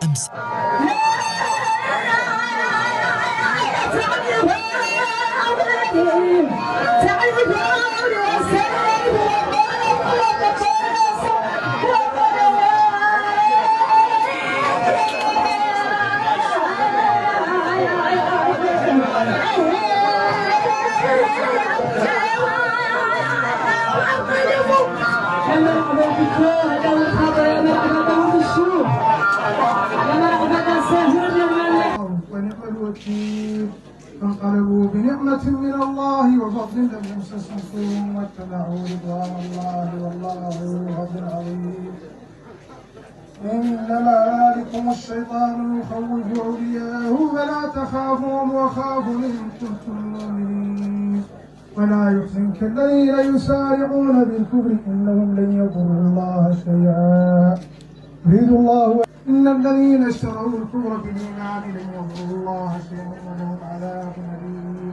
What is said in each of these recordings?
أمس. ونعم الوكيل فانقلبوا بنعمة من الله وفضل لم يمسسهم سوء واتبعوا رضوان الله والله ذو فضل عظيم. إنما ذلكم الشيطان يخوف أولياءه فلا تخافوهم وخافوا إن كنتم مؤمنين. ولا يحزنك الذين يسارعون بالكفر إنهم لن يضروا الله شيئا يريد الله إن الذين اشتروا الكفر بالإيمان لن يضروا الله شيئا ولهم عذاب أليم.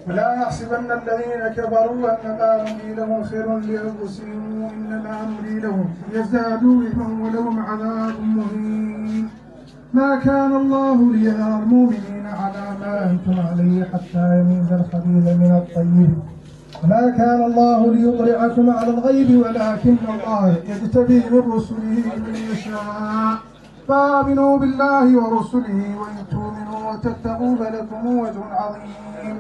ولا يحسبن الذين كفروا أنما نملي لهم خير لأنفسهم إنما نملي لهم ليزدادوا إثما ولهم عذاب مهين. ما كان الله ليذر المؤمنين على ما أنتم عليه حتى يميز الخبيث من الطيب وما كان الله ليطلعكم على الغيب ولكن الله يجتبي من رسله من يشاء. فآمنوا بالله ورسله وإن تؤمنوا وتتقوا فلكم وجه عظيم.